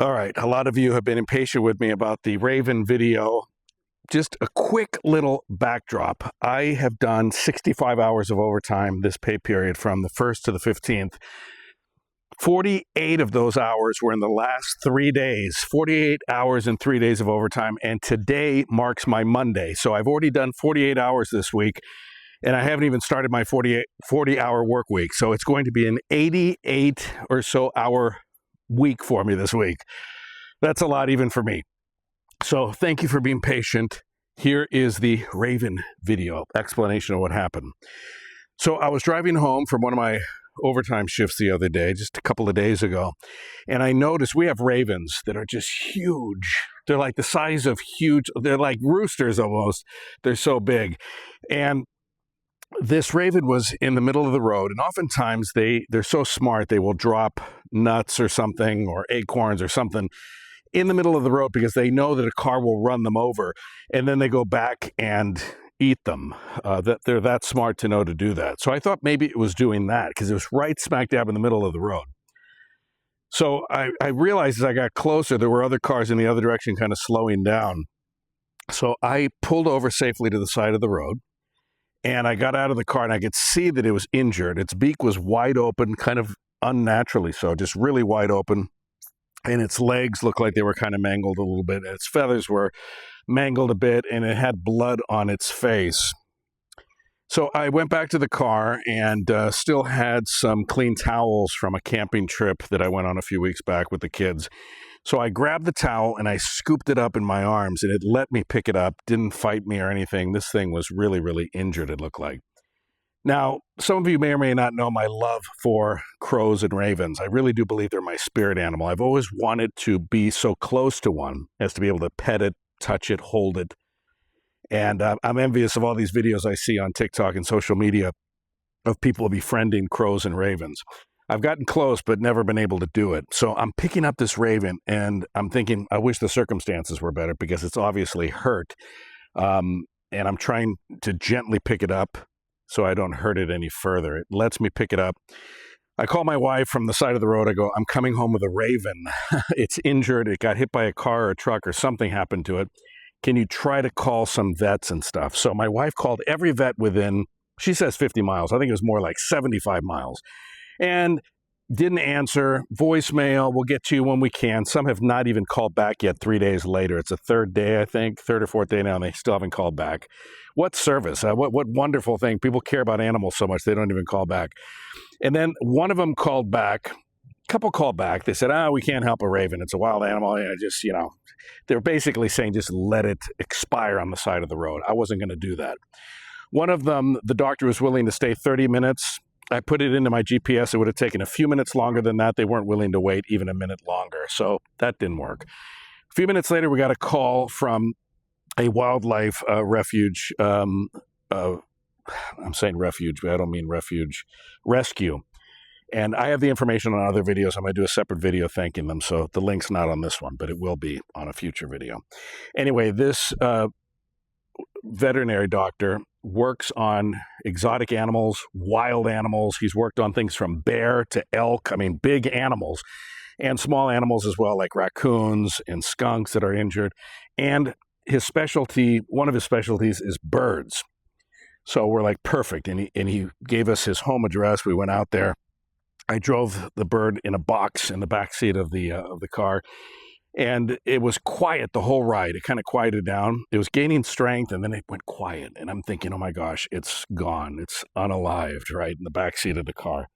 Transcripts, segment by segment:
All right, a lot of you have been impatient with me about the Raven video. Just a quick little backdrop. I have done 65 hours of overtime this pay period from the 1st to the 15th. 48 of those hours were in the last 3 days, 48 hours and 3 days of overtime, and today marks my Monday. So I've already done 48 hours this week, and I haven't even started my 40-hour work week. So it's going to be an 88 or so hour week for me this week. That's a lot even for me. So thank you for being patient. Here is the Raven video explanation of what happened. So I was driving home from one of my overtime shifts the other day, just a couple of days ago, and I noticed we have ravens that are just huge. They're like the size of they're like roosters almost. They're so big. And this raven was in the middle of the road, and oftentimes they're so smart they will drop nuts or something or acorns or something in the middle of the road because they know that a car will run them over, and then they go back and eat them. That they're that smart to know to do that. So I thought maybe it was doing that because it was right smack dab in the middle of the road. So I realized as I got closer, there were other cars in the other direction kind of slowing down. So I pulled over safely to the side of the road, and I got out of the car, and I could see that it was injured. Its beak was wide open, kind of unnaturally so, just really wide open. And its legs looked like they were kind of mangled a little bit. And its feathers were mangled a bit, and it had blood on its face. So I went back to the car and still had some clean towels from a camping trip that I went on a few weeks back with the kids. So I grabbed the towel and I scooped it up in my arms, and it let me pick it up, didn't fight me or anything. This thing was really, really injured, it looked like. Now, some of you may or may not know my love for crows and ravens. I really do believe they're my spirit animal. I've always wanted to be so close to one as to be able to pet it, touch it, hold it. And I'm envious of all these videos I see on TikTok and social media of people befriending crows and ravens. I've gotten close, but never been able to do it. So I'm picking up this raven, and I'm thinking, I wish the circumstances were better because it's obviously hurt. And I'm trying to gently pick it up so I don't hurt it any further. It lets me pick it up. I call my wife from the side of the road. I go, I'm coming home with a raven. It's injured. It got hit by a car or a truck or something happened to it. Can you try to call some vets and stuff? So my wife called every vet within, she says 50 miles. I think it was more like 75 miles. And didn't answer. Voicemail, we'll get to you when we can. Some have not even called back yet 3 days later. It's the third day, I think, third or fourth day now, and they still haven't called back. What service? What wonderful thing. People care about animals so much they don't even call back. And then one of them called back. A couple called back. They said, we can't help a raven. It's a wild animal. They're basically saying just let it expire on the side of the road. I wasn't going to do that. One of them, the doctor was willing to stay 30 minutes. I put it into my GPS. It would have taken a few minutes longer than that. They weren't willing to wait even a minute longer. So that didn't work. A few minutes later, we got a call from a wildlife refuge. I'm saying refuge, but I don't mean refuge. Rescue. And I have the information on other videos. I'm going to do a separate video thanking them. So the link's not on this one, but it will be on a future video. Anyway, this veterinary doctor works on exotic animals, wild animals. He's worked on things from bear to elk. I mean, big animals and small animals as well, like raccoons and skunks that are injured. And his specialty, one of his specialties is birds. So we're like, perfect. And he gave us his home address. We went out there. I drove the bird in a box in the back seat of the car. And it was quiet the whole ride. It kind of quieted down. It was gaining strength, and then it went quiet. And I'm thinking, oh my gosh, it's gone. It's unalived, right, in the backseat of the car.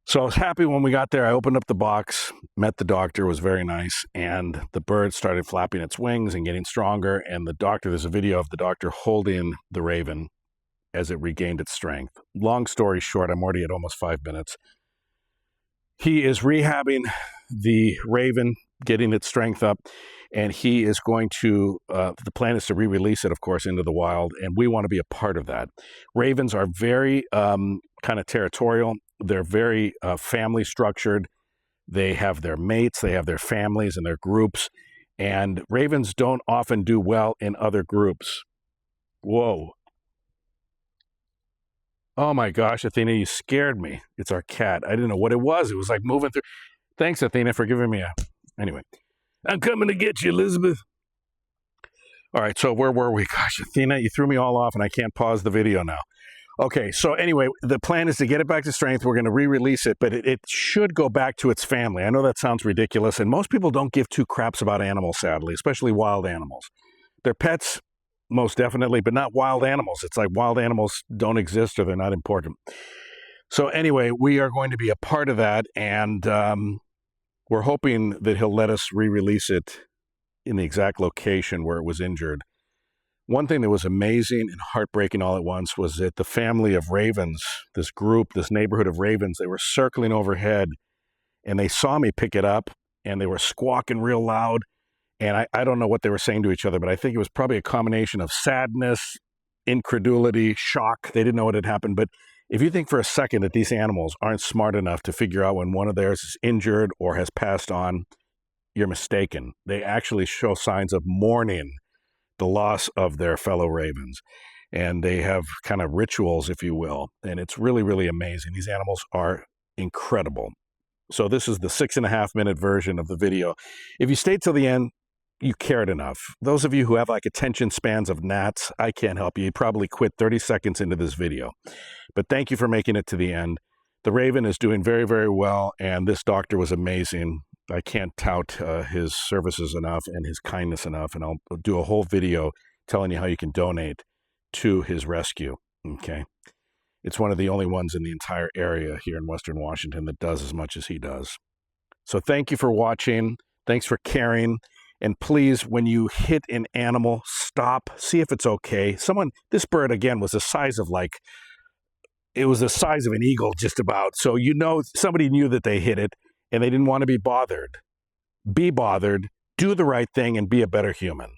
So I was happy when we got there. I opened up the box, met the doctor, it was very nice, and the bird started flapping its wings and getting stronger. And the doctor, there's a video of the doctor holding the raven as it regained its strength. Long story short, I'm already at almost 5 minutes. He is rehabbing the raven, getting its strength up, and he is going to, the plan is to re-release it, of course, into the wild, and we want to be a part of that. Ravens are very kind of territorial. They're very family structured. They have their mates, they have their families and their groups, and ravens don't often do well in other groups. Whoa. Oh my gosh, Athena, you scared me. It's our cat. I didn't know what it was. It was like moving through. Thanks, Athena, for giving me a Anyway, I'm coming to get you, Elizabeth. All right, so where were we? Gosh, Athena, you threw me all off and I can't pause the video now. Okay, so anyway, the plan is to get it back to strength. We're going to re-release it, but it should go back to its family. I know that sounds ridiculous, and most people don't give two craps about animals, sadly, especially wild animals. They're pets, most definitely, but not wild animals. It's like wild animals don't exist or they're not important. So anyway, we are going to be a part of that, and we're hoping that he'll let us re-release it in the exact location where it was injured. One thing that was amazing and heartbreaking all at once was that the family of ravens, this group, this neighborhood of ravens, they were circling overhead, and they saw me pick it up, and they were squawking real loud, and I don't know what they were saying to each other, but I think it was probably a combination of sadness, incredulity, shock. They didn't know what had happened, but if you think for a second that these animals aren't smart enough to figure out when one of theirs is injured or has passed on, you're mistaken. They actually show signs of mourning the loss of their fellow ravens. And they have kind of rituals, if you will. And it's really, really amazing. These animals are incredible. So this is the 6.5-minute version of the video. If you stayed till the end, you cared enough. Those of you who have like attention spans of gnats, I can't help you. You probably quit 30 seconds into this video. But thank you for making it to the end. The raven is doing very, very well. And this doctor was amazing. I can't tout his services enough and his kindness enough, and I'll do a whole video telling you how you can donate to his rescue, okay? It's one of the only ones in the entire area here in Western Washington that does as much as he does. So thank you for watching. Thanks for caring. And please, when you hit an animal, stop, see if it's okay. This bird, again, was the size of it was the size of an eagle just about. So somebody knew that they hit it, and they didn't want to be bothered. Be bothered, do the right thing, and be a better human.